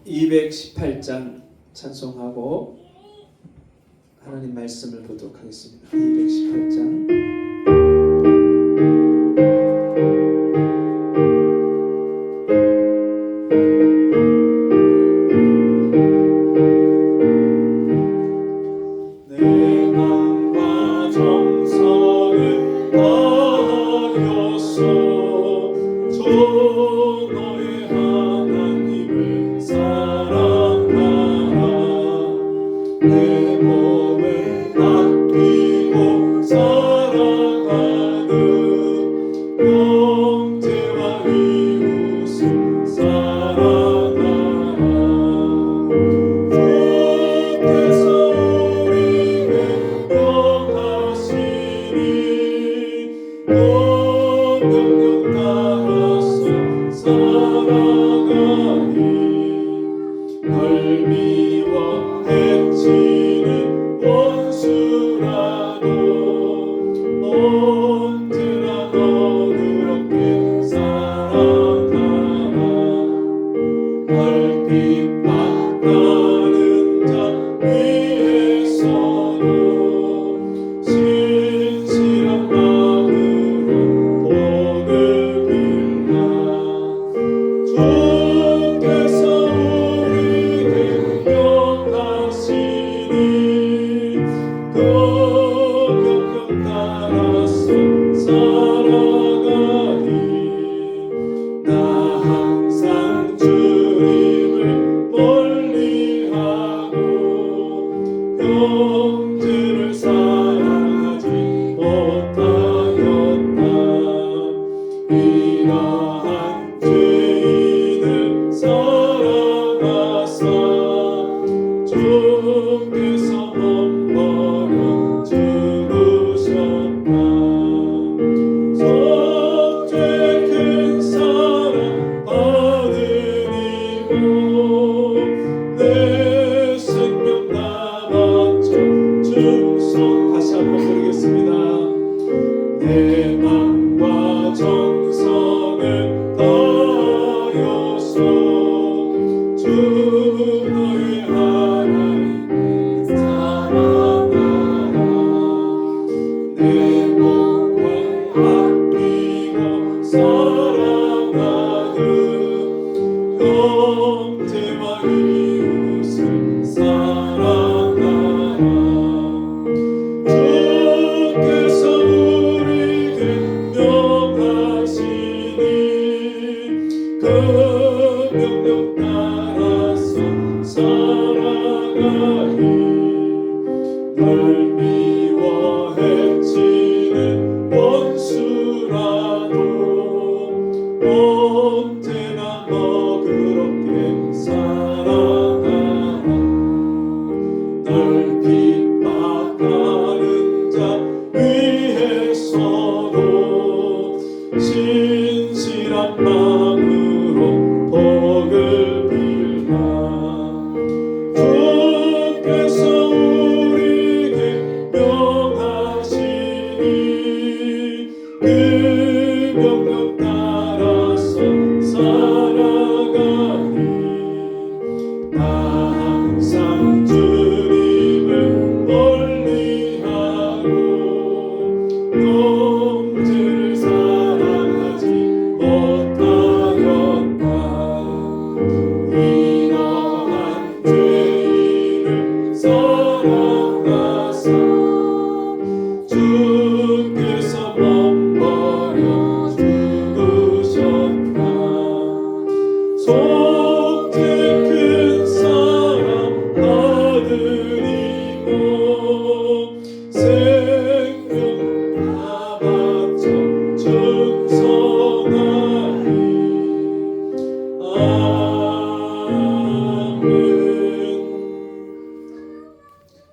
218장 찬송하고 하나님 말씀을 보도록 하겠습니다. 218장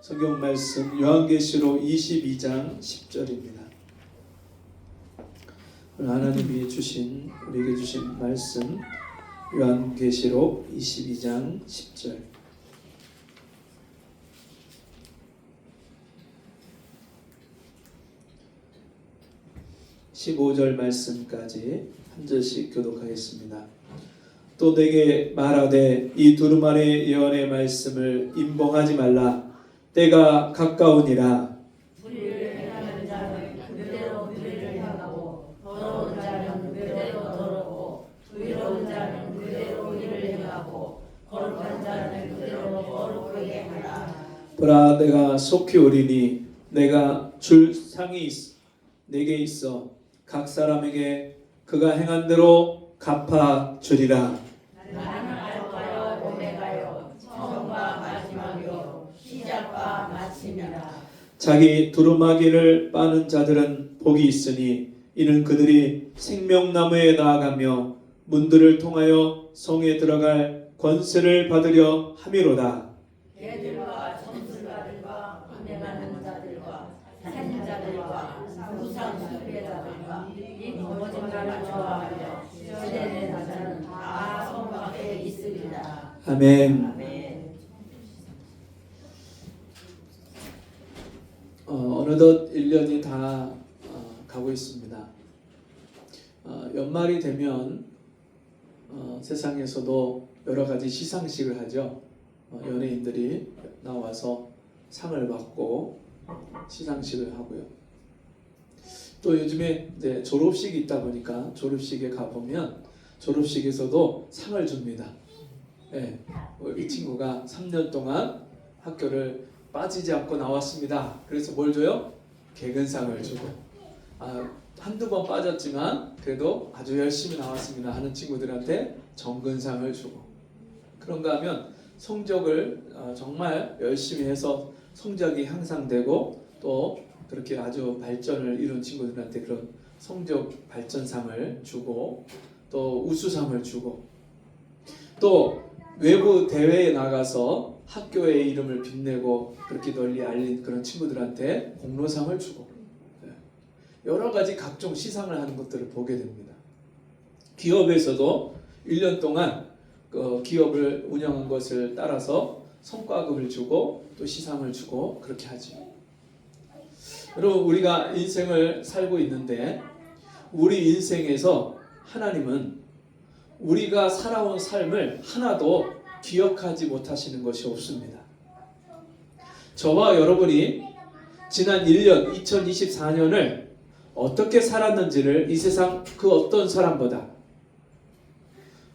성경 말씀 요한계시록 22장 10절입니다. 오늘 하나님이 주신 우리에게 주신 말씀 요한계시록 22장 10절. 15절 말씀까지 한 절씩 교독하겠습니다. 또 내게 말하되 이 두루마리 예언의 말씀을 임봉하지 말라. 때가 가까우니라. 불의를 행하는 자는 그대로 불의를 행하고 더러운 자는 그대로 더럽고 의로운 자는 그대로 의를 행하고 거룩한 자는 그대로 거룩하게 하라. 보라 내가 속히 오리니 내가 줄 상이 내게 있어 각 사람에게 그가 행한 대로 갚아 주리라. 나는 알파요 오메가요 처음과 마지막이요 시작과 마침이라. 자기 두루마기를 빠는 자들은 복이 있으니 이는 그들이 생명나무에 나아가며 문들을 통하여 성에 들어갈 권세를 받으려 함이로다. 개들과 점술가들과 운행하는 자들과 살인자들과 우상 숭배자들과 이 거짓말을 좋아하며 시대는 자는 다 성 밖에 있으리라. 아멘. 아멘. 어느덧 1년이 다 가고 있습니다. 연말이 되면 세상에서도 여러 가지 시상식을 하죠. 연예인들이 나와서 상을 받고 시상식을 하고요. 또 요즘에 이제 졸업식이 있다 보니까 졸업식에 가보면 졸업식에서도 상을 줍니다. 네, 이 친구가 3년 동안 학교를 빠지지 않고 나왔습니다. 그래서 뭘 줘요? 개근상을 주고, 한두 번 빠졌지만 그래도 아주 열심히 나왔습니다 하는 친구들한테 정근상을 주고, 그런가 하면 성적을 정말 열심히 해서 성적이 향상되고 또 그렇게 아주 발전을 이룬 친구들한테 그런 성적 발전상을 주고, 또 우수상을 주고, 또 외부 대회에 나가서 학교의 이름을 빛내고 그렇게 널리 알린 그런 친구들한테 공로상을 주고, 여러 가지 각종 시상을 하는 것들을 보게 됩니다. 기업에서도 1년 동안 기업을 운영한 것을 따라서 성과급을 주고 또 시상을 주고 그렇게 하죠. 여러분, 우리가 인생을 살고 있는데 우리 인생에서 하나님은 우리가 살아온 삶을 하나도 기억하지 못하시는 것이 없습니다. 저와 여러분이 지난 1년 2024년을 어떻게 살았는지를 이 세상 그 어떤 사람보다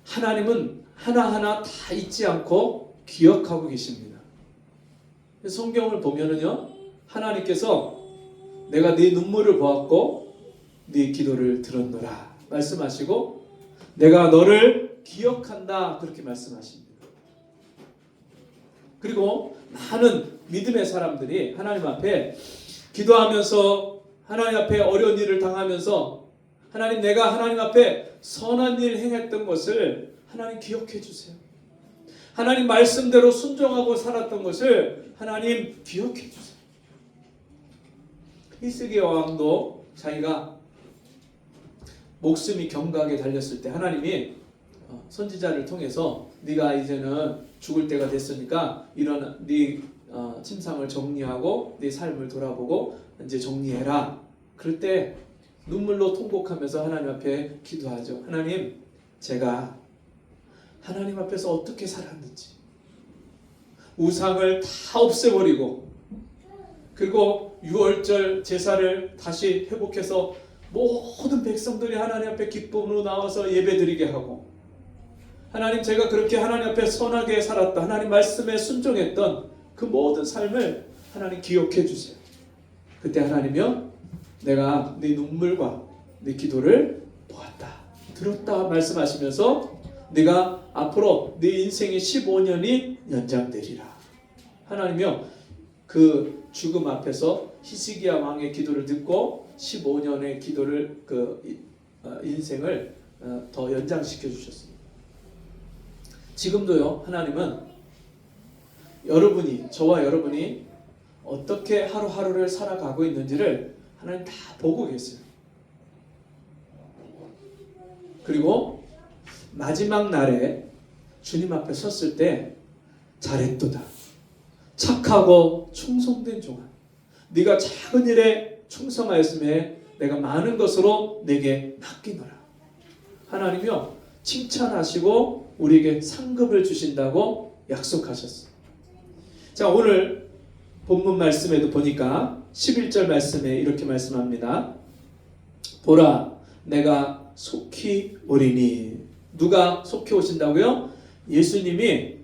하나님은 하나하나 다 잊지 않고 기억하고 계십니다. 성경을 보면은요, 하나님께서 내가 네 눈물을 보았고 네 기도를 들었노라 말씀하시고, 내가 너를 기억한다 그렇게 말씀하십니다. 그리고 많은 믿음의 사람들이 하나님 앞에 기도하면서, 하나님 앞에 어려운 일을 당하면서, 하나님 내가 하나님 앞에 선한 일 행했던 것을 하나님 기억해 주세요. 하나님 말씀대로 순종하고 살았던 것을 하나님 기억해 주세요. 히스기야 왕도 자기가 목숨이 경각에 달렸을 때 하나님이 선지자를 통해서 네가 이제는 죽을 때가 됐으니까 일어나 네 침상을 정리하고 네 삶을 돌아보고 이제 정리해라. 그럴 때 눈물로 통곡하면서 하나님 앞에 기도하죠. 하나님, 제가 하나님 앞에서 어떻게 살았는지, 우상을 다 없애버리고 그리고 유월절 제사를 다시 회복해서 모든 백성들이 하나님 앞에 기쁨으로 나와서 예배드리게 하고, 하나님 제가 그렇게 하나님 앞에 선하게 살았다, 하나님 말씀에 순종했던 그 모든 삶을 하나님 기억해 주세요. 그때 하나님이요, 내가 네 눈물과 네 기도를 보았다, 들었다 말씀하시면서 네가 앞으로 네 인생의 15년이 연장되리라. 하나님이요, 그 죽음 앞에서 히스기야 왕의 기도를 듣고 15년의 기도를 인생을 더 연장시켜 주셨습니다. 지금도요, 하나님은 저와 여러분이 어떻게 하루하루를 살아가고 있는지를 하나님 다 보고 계세요. 그리고 마지막 날에 주님 앞에 섰을 때 잘했도다, 착하고 충성된 종아, 네가 작은 일에 충성하였음에 내가 많은 것으로 내게 맡기노라. 하나님이요, 칭찬하시고 우리에게 상급을 주신다고 약속하셨어요. 자, 오늘 본문 말씀에도 보니까 11절 말씀에 이렇게 말씀합니다. 보라, 내가 속히 오리니. 누가 속히 오신다고요? 예수님이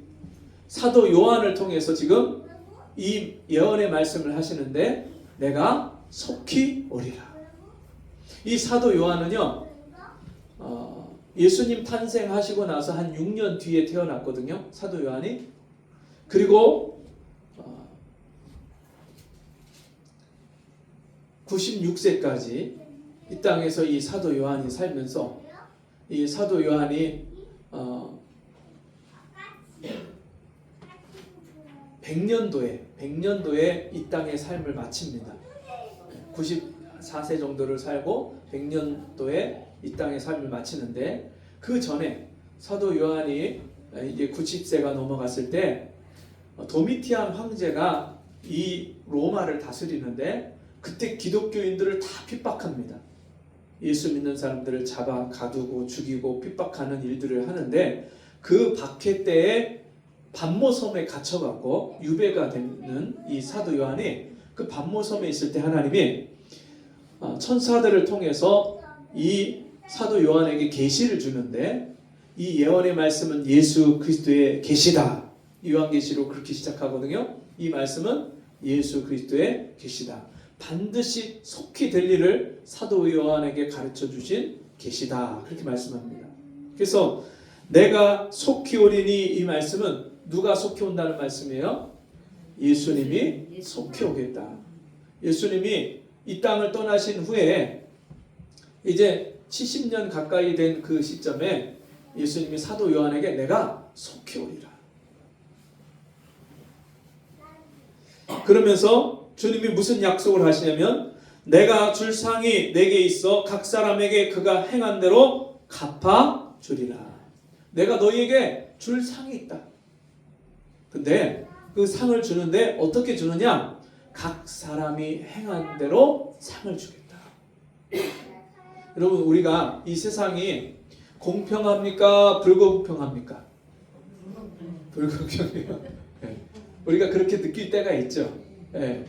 사도 요한을 통해서 지금 이 예언의 말씀을 하시는데 내가 속히 오리라. 이 사도 요한은요, 예수님 탄생하시고 나서 한 6년 뒤에 태어났거든요. 사도 요한이. 그리고 96세까지 이 땅에서 이 사도 요한이 살면서 이 사도 요한이 100년도에 이 땅의 삶을 마칩니다. 94세 정도를 살고 100년도에 이 땅의 삶을 마치는데, 그 전에 사도 요한이 이제 90세가 넘어갔을 때 도미티안 황제가 이 로마를 다스리는데, 그때 기독교인들을 다 핍박합니다. 예수 믿는 사람들을 잡아 가두고 죽이고 핍박하는 일들을 하는데, 그 박해 때에 반모섬에 갇혀갖고 유배가 되는 이 사도 요한이 그 반모섬에 있을 때 하나님이 천사들을 통해서 이 사도 요한에게 계시를 주는데, 이 예언의 말씀은 예수 그리스도의 계시다. 요한계시로 그렇게 시작하거든요. 이 말씀은 예수 그리스도의 계시다. 반드시 속히 될 일을 사도 요한에게 가르쳐 주신 계시다. 그렇게 말씀합니다. 그래서 내가 속히 오리니, 이 말씀은 누가 속히 온다는 말씀이에요? 예수님이 속히 오겠다. 예수님이 이 땅을 떠나신 후에 이제 70년 가까이 된 그 시점에 예수님이 사도 요한에게 내가 속히 오리라. 그러면서 주님이 무슨 약속을 하시냐면, 내가 줄 상이 내게 있어 각 사람에게 그가 행한 대로 갚아 주리라. 내가 너희에게 줄 상이 있다. 근데 그 상을 주는데 어떻게 주느냐? 각 사람이 행한 대로 상을 주겠다. 여러분, 우리가 이 세상이 공평합니까? 불공평합니까? 불공평해요. 네. 우리가 그렇게 느낄 때가 있죠. 네.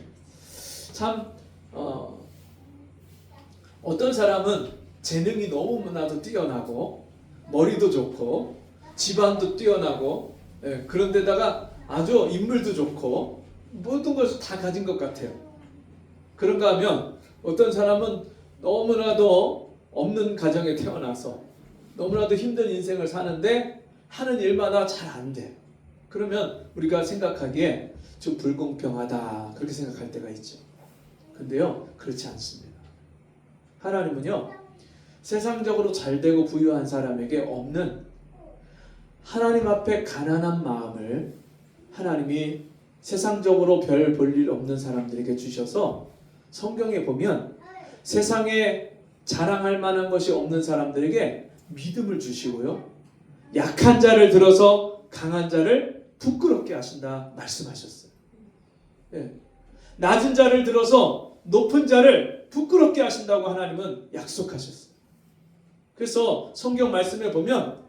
참 어떤 사람은 재능이 너무나도 뛰어나고 머리도 좋고 집안도 뛰어나고, 그런데다가 아주 인물도 좋고 모든 것을 다 가진 것 같아요. 그런가 하면 어떤 사람은 너무나도 없는 가정에 태어나서 너무나도 힘든 인생을 사는데 하는 일마다 잘 안 돼. 그러면 우리가 생각하기에 좀 불공평하다, 그렇게 생각할 때가 있죠. 근데요, 그렇지 않습니다. 하나님은요, 세상적으로 잘되고 부유한 사람에게 없는 하나님 앞에 가난한 마음을 하나님이 세상적으로 별 볼 일 없는 사람들에게 주셔서, 성경에 보면 세상에 자랑할 만한 것이 없는 사람들에게 믿음을 주시고요, 약한 자를 들어서 강한 자를 부끄럽게 하신다 말씀하셨어요. 낮은 자를 들어서 높은 자를 부끄럽게 하신다고 하나님은 약속하셨어요. 그래서 성경 말씀에 보면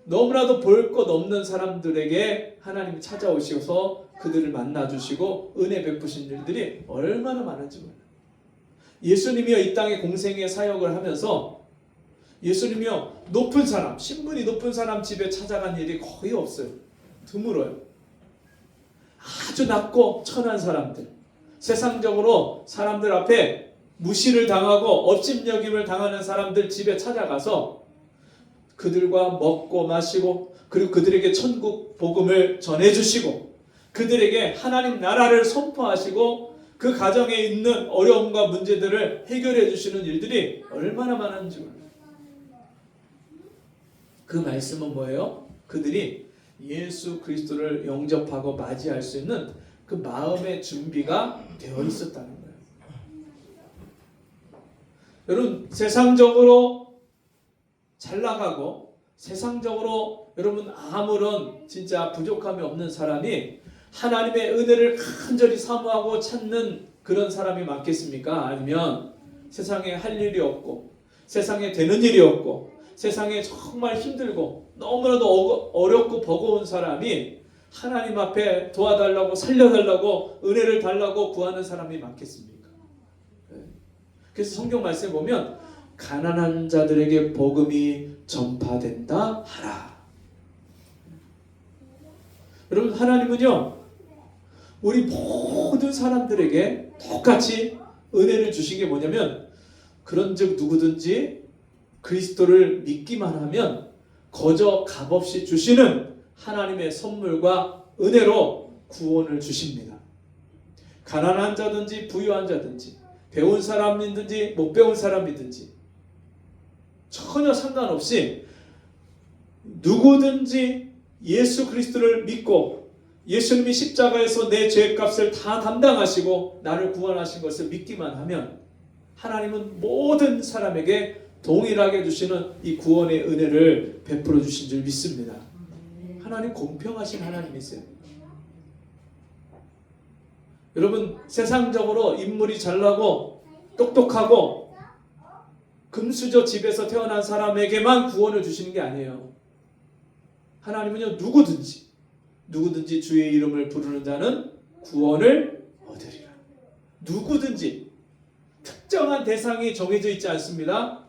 너무나도 볼 것 없는 사람들에게 하나님이 찾아오셔서 그들을 만나주시고 은혜 베푸신 일들이 얼마나 많은지 몰라요. 예수님이요, 이 땅에 공생의 사역을 하면서 예수님이요, 높은 사람, 신분이 높은 사람 집에 찾아간 일이 거의 없어요. 드물어요. 아주 낮고 천한 사람들, 세상적으로 사람들 앞에 무시를 당하고 업신여김을 당하는 사람들 집에 찾아가서 그들과 먹고 마시고, 그리고 그들에게 천국 복음을 전해주시고, 그들에게 하나님 나라를 선포하시고, 그 가정에 있는 어려움과 문제들을 해결해 주시는 일들이 얼마나 많은지 몰라요. 그 말씀은 뭐예요? 그들이 예수 그리스도를 영접하고 맞이할 수 있는 그 마음의 준비가 되어 있었다는 거예요. 여러분, 세상적으로 잘 나가고 세상적으로 여러분 아무런 진짜 부족함이 없는 사람이 하나님의 은혜를 간절히 사모하고 찾는 그런 사람이 많겠습니까? 아니면 세상에 할 일이 없고 세상에 되는 일이 없고 세상에 정말 힘들고 너무나도 어렵고 버거운 사람이 하나님 앞에 도와달라고 살려달라고 은혜를 달라고 구하는 사람이 많겠습니까? 그래서 성경 말씀에 보면 가난한 자들에게 복음이 전파된다 하라. 여러분, 하나님은요 우리 모든 사람들에게 똑같이 은혜를 주신 게 뭐냐면, 그런즉 누구든지 그리스도를 믿기만 하면 거저 값없이 주시는 하나님의 선물과 은혜로 구원을 주십니다. 가난한 자든지 부유한 자든지 배운 사람이든지 못 배운 사람이든지 전혀 상관없이 누구든지 예수 그리스도를 믿고 예수님이 십자가에서 내 죄값을 다 담당하시고 나를 구원하신 것을 믿기만 하면 하나님은 모든 사람에게 동일하게 주시는 이 구원의 은혜를 베풀어 주신 줄 믿습니다. 하나님 공평하신 하나님이세요. 여러분, 세상적으로 인물이 잘나고 똑똑하고 금수저 집에서 태어난 사람에게만 구원을 주시는 게 아니에요. 하나님은요 누구든지 주의 이름을 부르는 자는 구원을 얻으리라. 누구든지, 특정한 대상이 정해져 있지 않습니다.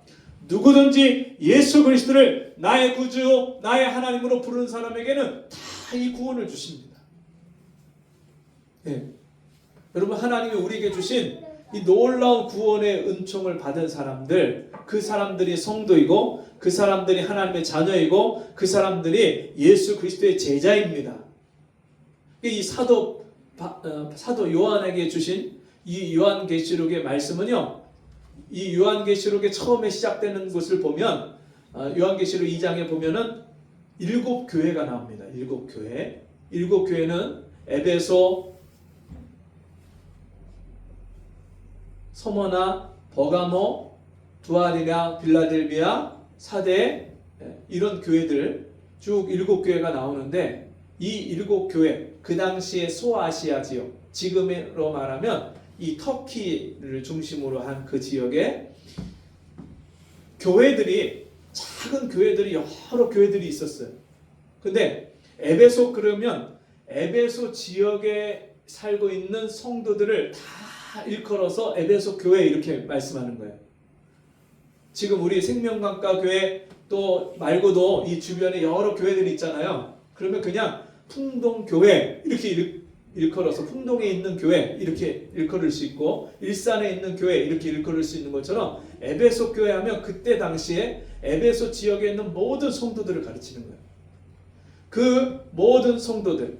누구든지 예수 그리스도를 나의 구주, 나의 하나님으로 부르는 사람에게는 다 이 구원을 주십니다. 네. 여러분, 하나님이 우리에게 주신 이 놀라운 구원의 은총을 받은 사람들, 그 사람들이 성도이고 그 사람들이 하나님의 자녀이고 그 사람들이 예수 그리스도의 제자입니다. 이 사도 요한에게 주신 이 요한계시록의 말씀은요, 이 요한계시록의 처음에 시작되는 것을 보면 요한계시록 2장에 보면은 7교회가 나옵니다. 7교회. 7교회는 에베소, 서머나, 버가모, 두아디나, 빌라델비아, 사대, 이런 교회들 쭉 7교회가 나오는데, 이 7교회, 그 당시의 소아시아 지역, 지금으로 말하면 이 터키를 중심으로 한 그 지역에 교회들이, 작은 교회들이 여러 교회들이 있었어요. 근데 에베소, 그러면 에베소 지역에 살고 있는 성도들을 다 일컬어서 에베소 교회 이렇게 말씀하는 거예요. 지금 우리 생명강가 교회 또 말고도 이 주변에 여러 교회들이 있잖아요. 그러면 그냥 풍동교회 이렇게 일컬어서 풍동에 있는 교회 이렇게 일컬을 수 있고, 일산에 있는 교회 이렇게 일컬을 수 있는 것처럼 에베소 교회 하면 그때 당시에 에베소 지역에 있는 모든 성도들을 가르치는 거예요. 그 모든 성도들,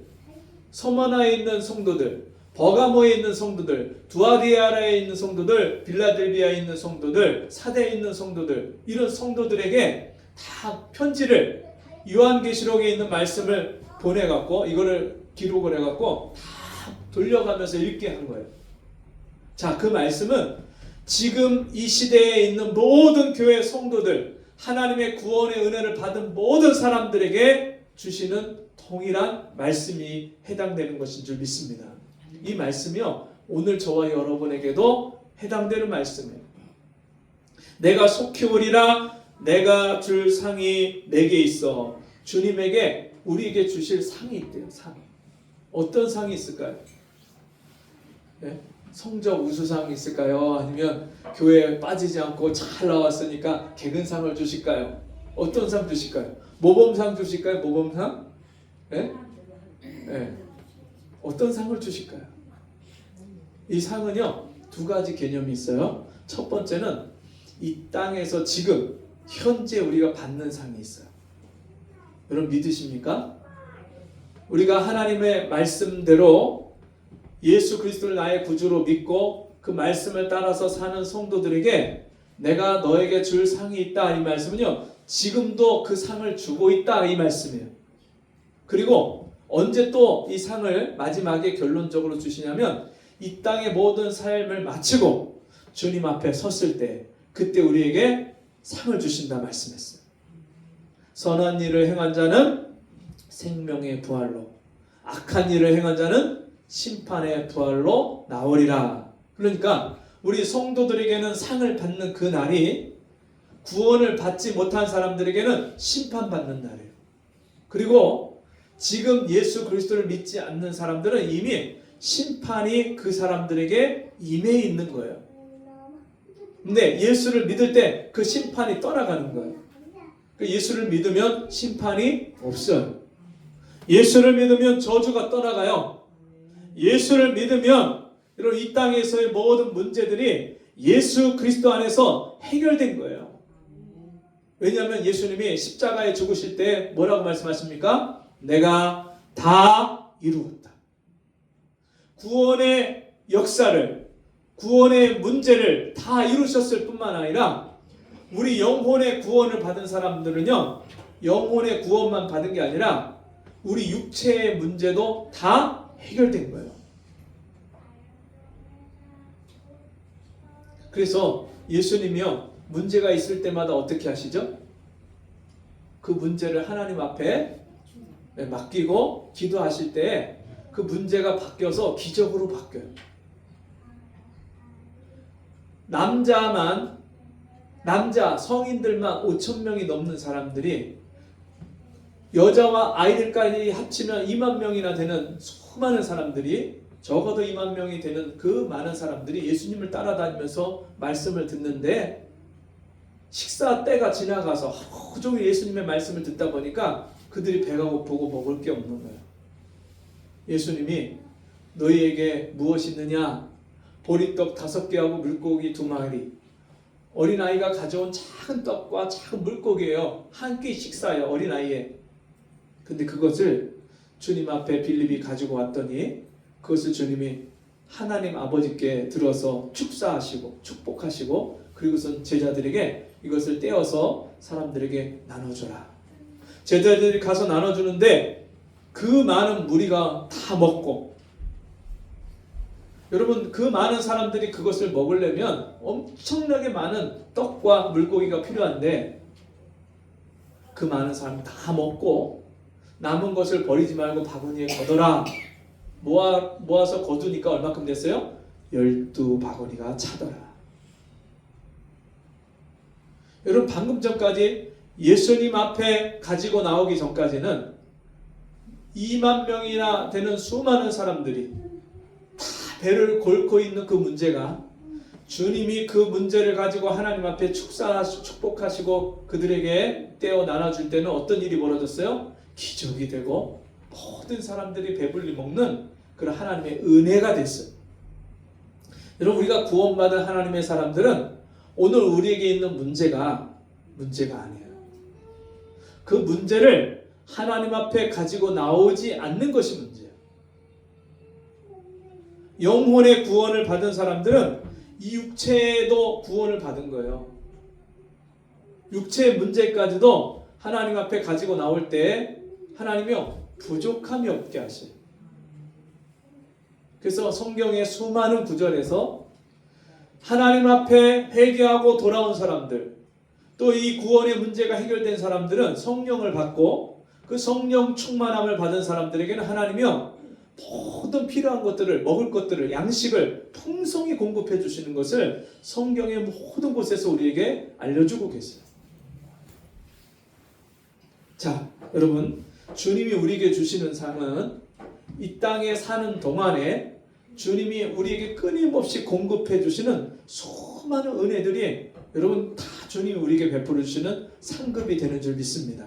서머나에 있는 성도들, 버가모에 있는 성도들, 두아디아라에 있는 성도들, 빌라델비아에 있는 성도들, 사대에 있는 성도들, 이런 성도들에게 다 편지를, 요한계시록에 있는 말씀을 보내갖고 이거를 기록을 해갖고 다 돌려가면서 읽게 한 거예요. 자, 그 말씀은 지금 이 시대에 있는 모든 교회 성도들, 하나님의 구원의 은혜를 받은 모든 사람들에게 주시는 동일한 말씀이 해당되는 것인 줄 믿습니다. 이 말씀이요, 오늘 저와 여러분에게도 해당되는 말씀이에요. 내가 속히 오리라, 내가 줄 상이 내게 있어. 주님에게, 우리에게 주실 상이 있대요. 상. 어떤 상이 있을까요? 네? 성적 우수상이 있을까요? 아니면 교회에 빠지지 않고 잘 나왔으니까 개근상을 주실까요? 어떤 상 주실까요? 모범상 주실까요? 모범상? 네? 네. 어떤 상을 주실까요? 이 상은요, 두 가지 개념이 있어요. 첫 번째는 이 땅에서 지금 현재 우리가 받는 상이 있어요. 여러분 믿으십니까? 우리가 하나님의 말씀대로 예수 그리스도를 나의 구주로 믿고 그 말씀을 따라서 사는 성도들에게 내가 너에게 줄 상이 있다, 이 말씀은요, 지금도 그 상을 주고 있다, 이 말씀이에요. 그리고 언제 또 이 상을 마지막에 결론적으로 주시냐면 이 땅의 모든 삶을 마치고 주님 앞에 섰을 때, 그때 우리에게 상을 주신다 말씀했어요. 선한 일을 행한 자는 생명의 부활로, 악한 일을 행한 자는 심판의 부활로 나오리라. 그러니까 우리 성도들에게는 상을 받는 그 날이 구원을 받지 못한 사람들에게는 심판받는 날이에요. 그리고 지금 예수 그리스도를 믿지 않는 사람들은 이미 심판이 그 사람들에게 임해 있는 거예요. 근데 예수를 믿을 때 그 심판이 떠나가는 거예요. 예수를 믿으면 심판이 없어요. 예수를 믿으면 저주가 떠나가요. 예수를 믿으면 여러분 이 땅에서의 모든 문제들이 예수 그리스도 안에서 해결된 거예요. 왜냐하면 예수님이 십자가에 죽으실 때 뭐라고 말씀하십니까? 내가 다 이루었다. 구원의 역사를, 구원의 문제를 다 이루셨을 뿐만 아니라 우리 영혼의 구원을 받은 사람들은요, 영혼의 구원만 받은 게 아니라 우리 육체의 문제도 다 해결된 거예요. 그래서 예수님이요, 문제가 있을 때마다 어떻게 하시죠? 그 문제를 하나님 앞에 맡기고 기도하실 때 그 문제가 바뀌어서 기적으로 바뀌어요. 남자 성인들만 5,000명이 넘는 사람들이 여자와 아이들까지 합치면 2만 명이나 되는 수많은 사람들이, 적어도 2만 명이 되는 그 많은 사람들이 예수님을 따라다니면서 말씀을 듣는데, 식사 때가 지나가서 하루 종일 예수님의 말씀을 듣다 보니까 그들이 배가 고프고 먹을 게 없는 거예요. 예수님이 너희에게 무엇이 있느냐? 보리떡 5개하고 물고기 2마리. 어린아이가 가져온 작은 떡과 작은 물고기예요. 한 끼 식사예요, 어린아이에. 근데 그것을 주님 앞에 빌립이 가지고 왔더니 그것을 주님이 하나님 아버지께 들어서 축사하시고 축복하시고, 그리고선 제자들에게 이것을 떼어서 사람들에게 나눠줘라. 제자들이 가서 나눠주는데 그 많은 무리가 다 먹고, 여러분 그 많은 사람들이 그것을 먹으려면 엄청나게 많은 떡과 물고기가 필요한데 그 많은 사람이 다 먹고 남은 것을 버리지 말고 바구니에 걷어라. 모아서 거두니까 얼마큼 됐어요? 12바구니가 차더라. 여러분 방금 전까지 예수님 앞에 가지고 나오기 전까지는 2만 명이나 되는 수많은 사람들이 다 배를 골고 있는 그 문제가, 주님이 그 문제를 가지고 하나님 앞에 축복하시고 그들에게 떼어 나눠줄 때는 어떤 일이 벌어졌어요? 기적이 되고 모든 사람들이 배불리 먹는 그런 하나님의 은혜가 됐어요. 여러분 우리가 구원받은 하나님의 사람들은 오늘 우리에게 있는 문제가 아니에요. 그 문제를 하나님 앞에 가지고 나오지 않는 것이 문제예요. 영혼의 구원을 받은 사람들은 이 육체에도 구원을 받은 거예요. 육체의 문제까지도 하나님 앞에 가지고 나올 때 하나님이요, 부족함이 없게 하셔요. 그래서 성경의 수많은 구절에서 하나님 앞에 회개하고 돌아온 사람들, 또 이 구원의 문제가 해결된 사람들은 성령을 받고 그 성령 충만함을 받은 사람들에게는 하나님이요, 모든 필요한 것들을, 먹을 것들을, 양식을 풍성히 공급해 주시는 것을 성경의 모든 곳에서 우리에게 알려주고 계세요. 자, 여러분, 주님이 우리에게 주시는 상은 이 땅에 사는 동안에 주님이 우리에게 끊임없이 공급해 주시는 수많은 은혜들이 여러분 다 주님이 우리에게 베풀어 주시는 상급이 되는 줄 믿습니다.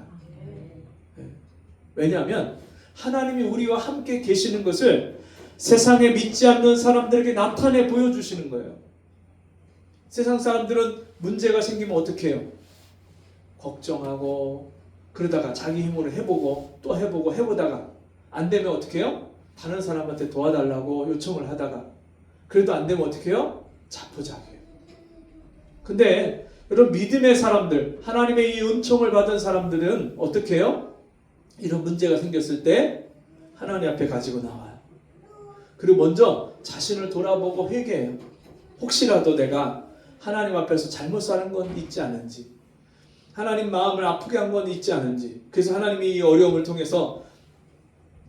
왜냐하면 하나님이 우리와 함께 계시는 것을 세상에 믿지 않는 사람들에게 나타내 보여주시는 거예요. 세상 사람들은 문제가 생기면 어떻게 해요? 걱정하고 그러다가 자기 힘으로 해보고 또 해보다가 안 되면 어떻게 해요? 다른 사람한테 도와달라고 요청을 하다가 그래도 안 되면 어떻게 해요? 자포자기해요. 근데 여러분 믿음의 사람들, 하나님의 이 은총을 받은 사람들은 어떻게 해요? 이런 문제가 생겼을 때 하나님 앞에 가지고 나와요. 그리고 먼저 자신을 돌아보고 회개해요. 혹시라도 내가 하나님 앞에서 잘못 사는 건 있지 않은지, 하나님 마음을 아프게 한 건 있지 않은지, 그래서 하나님이 이 어려움을 통해서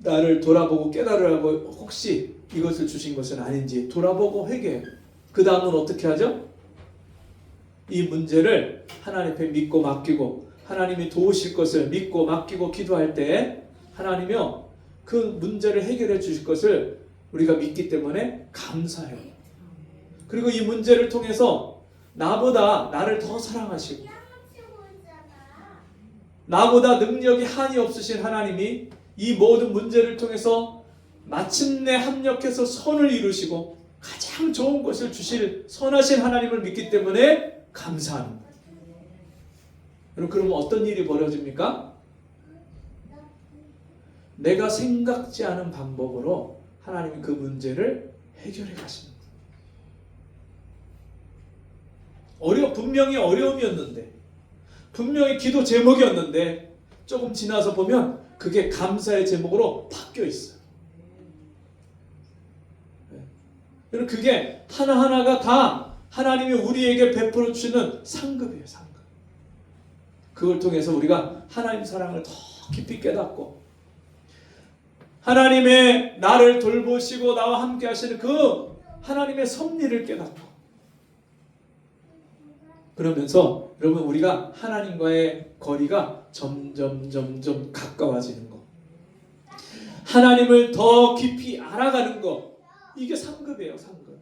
나를 돌아보고 깨달으라고 혹시 이것을 주신 것은 아닌지 돌아보고 회개해요. 그 다음은 어떻게 하죠? 이 문제를 하나님 앞에 믿고 맡기고 하나님이 도우실 것을 믿고 맡기고 기도할 때 하나님이요 그 문제를 해결해 주실 것을 우리가 믿기 때문에 감사해요. 그리고 이 문제를 통해서 나보다 나를 더 사랑하시고 나보다 능력이 한이 없으신 하나님이 이 모든 문제를 통해서 마침내 합력해서 선을 이루시고 가장 좋은 것을 주실 선하신 하나님을 믿기 때문에 감사합니다. 여러분, 그러면 어떤 일이 벌어집니까? 내가 생각지 않은 방법으로 하나님이 그 문제를 해결해 가시는 거예요. 분명히 어려움이었는데, 분명히 기도 제목이었는데 조금 지나서 보면 그게 감사의 제목으로 바뀌어 있어요. 여러분, 그게 하나하나가 다 하나님이 우리에게 베풀어 주시는 상급이에요. 상급. 그걸 통해서 우리가 하나님 사랑을 더 깊이 깨닫고 하나님의 나를 돌보시고 나와 함께 하시는 그 하나님의 섭리를 깨닫고 그러면서 여러분 우리가 하나님과의 거리가 점점 가까워지는 것, 하나님을 더 깊이 알아가는 것, 이게 상급이에요. 상급.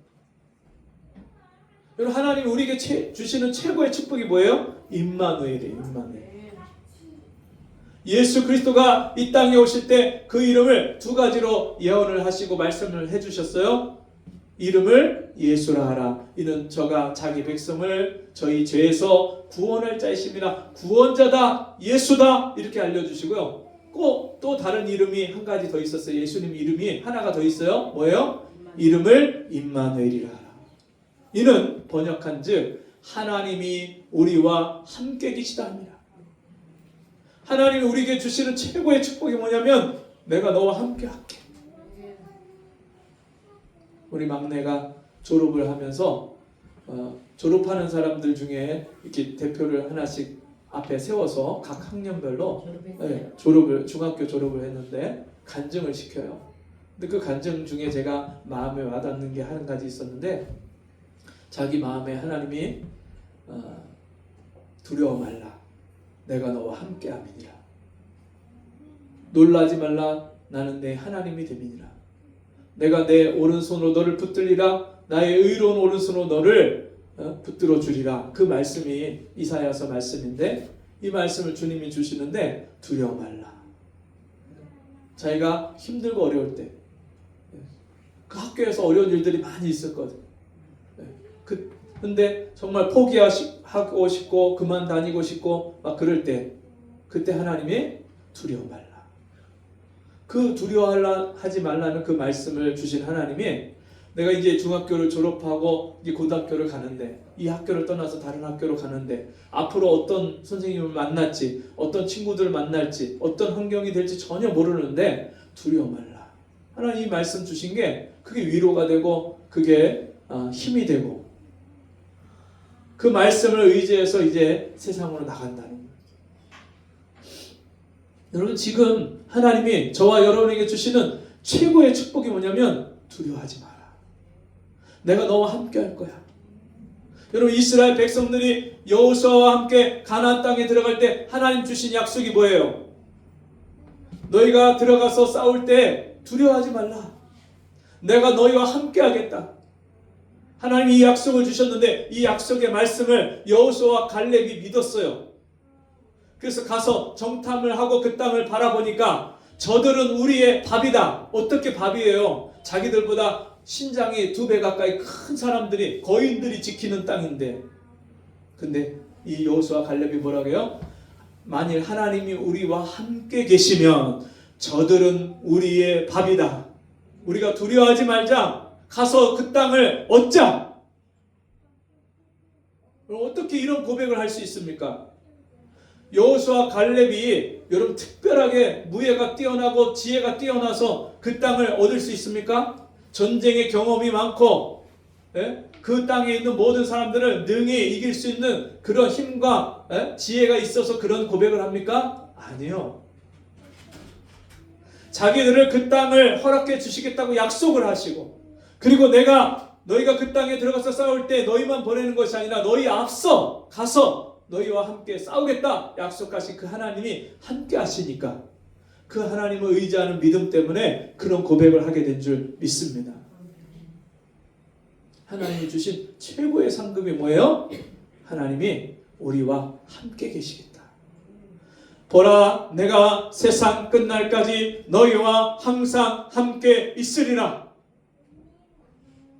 여러분, 하나님이 우리에게 주시는 최고의 축복이 뭐예요? 임마누엘이에요. 임마누엘. 예수 그리스도가 이 땅에 오실 때 그 이름을 두 가지로 예언을 하시고 말씀을 해주셨어요. 이름을 예수라 하라. 이는 저가 자기 백성을 저희 죄에서 구원할 자이심이라. 구원자다, 예수다, 이렇게 알려주시고요. 꼭 또 다른 이름이 한 가지 더 있었어요. 예수님 이름이 하나가 더 있어요. 뭐예요? 이름을 임마누엘이라 하라. 이는 번역한즉 하나님이 우리와 함께 계시다 합니다. 하나님이 우리에게 주시는 최고의 축복이 뭐냐면 내가 너와 함께 할게. 우리 막내가 졸업을 하면서 졸업하는 사람들 중에 이렇게 대표를 하나씩 앞에 세워서 각 학년별로 중학교 졸업을 했는데 간증을 시켜요. 근데 그 간증 중에 제가 마음에 와닿는 게 한 가지 있었는데 자기 마음에 하나님이 두려워 말라. 내가 너와 함께 함이니라. 놀라지 말라. 나는 내 하나님이 됨이니라. 내가 내 오른손으로 너를 붙들리라. 나의 의로운 오른손으로 너를 붙들어 주리라. 그 말씀이 이사야서 말씀인데 이 말씀을 주님이 주시는데 두려워 말라. 자기가 힘들고 어려울 때 그 학교에서 어려운 일들이 많이 있었거든. 근데 정말 포기하고 싶고 그만 다니고 싶고 막 그럴 때 그때 하나님이 두려워 말라. 그 두려워하지 말라는 그 말씀을 주신 하나님이 내가 이제 중학교를 졸업하고 이제 고등학교를 가는데 이 학교를 떠나서 다른 학교로 가는데 앞으로 어떤 선생님을 만날지 어떤 친구들을 만날지 어떤 환경이 될지 전혀 모르는데 두려워 말라. 하나님 이 말씀 주신 게 그게 위로가 되고 그게 힘이 되고 그 말씀을 의지해서 이제 세상으로 나간다는 거예요. 여러분 지금 하나님이 저와 여러분에게 주시는 최고의 축복이 뭐냐면 두려워하지 마라. 내가 너와 함께 할 거야. 여러분 이스라엘 백성들이 여호수아와 함께 가나안 땅에 들어갈 때 하나님 주신 약속이 뭐예요? 너희가 들어가서 싸울 때 두려워하지 말라. 내가 너희와 함께 하겠다. 하나님이 이 약속을 주셨는데 이 약속의 말씀을 여호수아와 갈렙이 믿었어요. 그래서 가서 정탐을 하고 그 땅을 바라보니까 저들은 우리의 밥이다. 어떻게 밥이에요? 자기들보다 신장이 2배 가까이 큰 사람들이 거인들이 지키는 땅인데 근데 이 여호수아 갈렙이 뭐라고 해요? 만일 하나님이 우리와 함께 계시면 저들은 우리의 밥이다. 우리가 두려워하지 말자. 가서 그 땅을 얻자. 그럼 어떻게 이런 고백을 할 수 있습니까? 여호수아 갈렙이 여러분 특별하게 무예가 뛰어나고 지혜가 뛰어나서 그 땅을 얻을 수 있습니까? 전쟁의 경험이 많고 그 땅에 있는 모든 사람들을 능히 이길 수 있는 그런 힘과 지혜가 있어서 그런 고백을 합니까? 아니요. 자기들을 그 땅을 허락해 주시겠다고 약속을 하시고 그리고 내가 너희가 그 땅에 들어가서 싸울 때 너희만 보내는 것이 아니라 너희 앞서 가서 너희와 함께 싸우겠다 약속하신 그 하나님이 함께 하시니까 그 하나님을 의지하는 믿음 때문에 그런 고백을 하게 된 줄 믿습니다. 하나님이 주신 최고의 상급이 뭐예요? 하나님이 우리와 함께 계시겠다. 보라, 내가 세상 끝날까지 너희와 항상 함께 있으리라.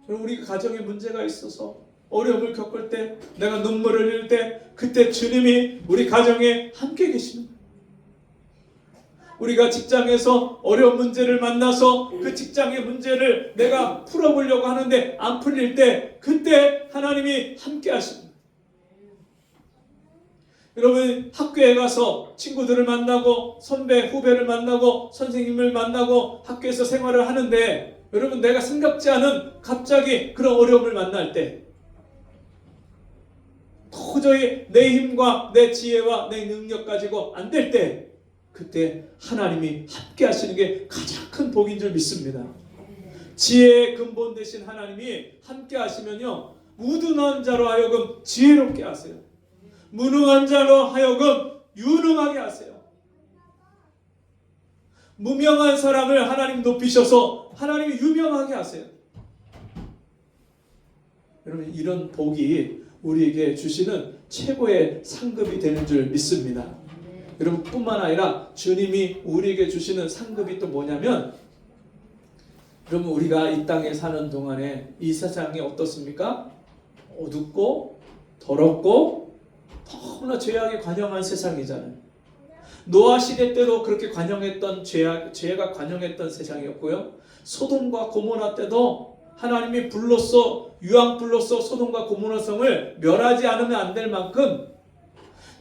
우리 가정에 문제가 있어서 어려움을 겪을 때, 내가 눈물을 흘릴 때, 그때 주님이 우리 가정에 함께 계시는 거예요. 우리가 직장에서 어려운 문제를 만나서 그 직장의 문제를 내가 풀어보려고 하는데 안 풀릴 때, 그때 하나님이 함께 하십니다. 여러분, 학교에 가서 친구들을 만나고 선배, 후배를 만나고 선생님을 만나고 학교에서 생활을 하는데, 여러분, 내가 생각지 않은 갑자기 그런 어려움을 만날 때, 도저히 내 힘과 내 지혜와 내 능력 가지고 안 될 때, 그때 하나님이 함께 하시는 게 가장 큰 복인 줄 믿습니다. 지혜의 근본 되신 하나님이 함께 하시면요, 무능한 자로 하여금 지혜롭게 하세요. 무능한 자로 하여금 유능하게 하세요. 무명한 사람을 하나님 높이셔서 하나님이 유명하게 하세요. 여러분, 이런 복이 우리에게 주시는 최고의 상급이 되는 줄 믿습니다. 여러분, 뿐만 아니라 주님이 우리에게 주시는 상급이 또 뭐냐면, 여러분, 우리가 이 땅에 사는 동안에 이 세상이 어떻습니까? 어둡고 더럽고 너무나 죄악에 관영한 세상이잖아요. 노아 시대 때도 그렇게 관영했던 죄가 관영했던 세상이었고요. 소돔과 고모라 때도 하나님이 불로써, 유황불로써 소돔과 고모라 성을 멸하지 않으면 안 될 만큼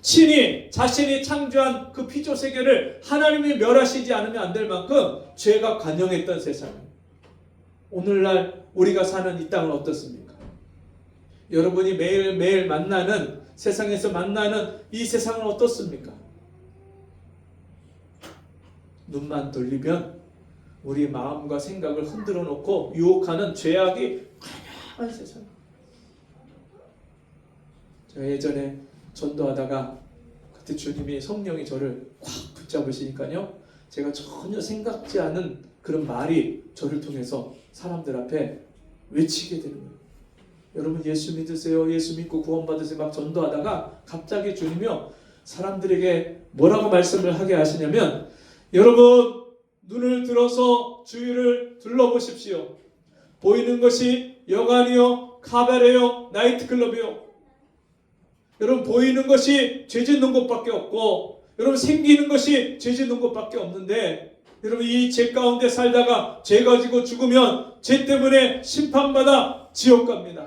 친히 자신이 창조한 그 피조 세계를 하나님이 멸하시지 않으면 안 될 만큼 죄가 관영했던 세상입니다. 오늘날 우리가 사는 이 땅은 어떻습니까? 여러분이 매일매일 만나는, 세상에서 만나는 이 세상은 어떻습니까? 눈만 돌리면 우리 마음과 생각을 흔들어 놓고 유혹하는 죄악이 관영한 세상. 제가 예전에 전도하다가 그때 주님이, 성령이 저를 꽉 붙잡으시니까요, 제가 전혀 생각지 않은 그런 말이 저를 통해서 사람들 앞에 외치게 되는 거예요. 여러분, 예수 믿으세요, 예수 믿고 구원받으세요 막 전도하다가 갑자기 주님이요, 사람들에게 뭐라고 말씀을 하게 하시냐면, 여러분, 눈을 들어서 주위를 둘러보십시오. 보이는 것이 여관이요, 카바레요, 나이트클럽이요. 여러분, 보이는 것이 죄 짓는 곳밖에 없고, 여러분, 생기는 것이 죄 짓는 곳밖에 없는데, 여러분, 이 죄 가운데 살다가 죄 가지고 죽으면 죄 때문에 심판받아 지옥 갑니다.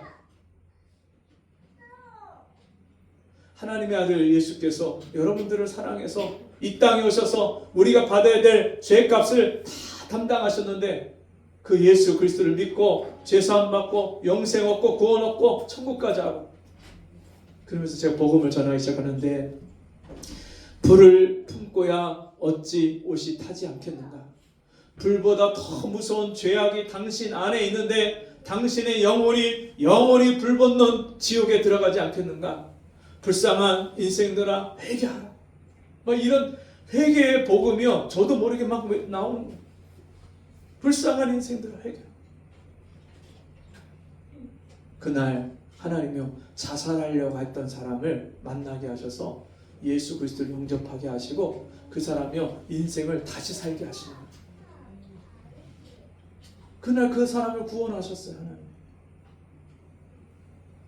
하나님의 아들 예수께서 여러분들을 사랑해서 이 땅에 오셔서 우리가 받아야 될 죄값을 다 담당하셨는데, 그 예수 그리스도를 믿고 죄사함 받고 영생 얻고 구원 얻고 천국까지 하고, 그러면서 제가 복음을 전하기 시작하는데, 불을 품고야 어찌 옷이 타지 않겠는가? 불보다 더 무서운 죄악이 당신 안에 있는데 당신의 영혼이 불 붙는 지옥에 들어가지 않겠는가? 불쌍한 인생들아, 회개하라. 이런 회개의 복음이요, 저도 모르게 막 나오는 거예요. 불쌍한 인생들아, 회개. 그날 하나님이요, 자살하려고 했던 사람을 만나게 하셔서 예수 그리스도를 영접하게 하시고 그 사람이요, 인생을 다시 살게 하시는 거예요. 그날 그 사람을 구원하셨어요, 하나님.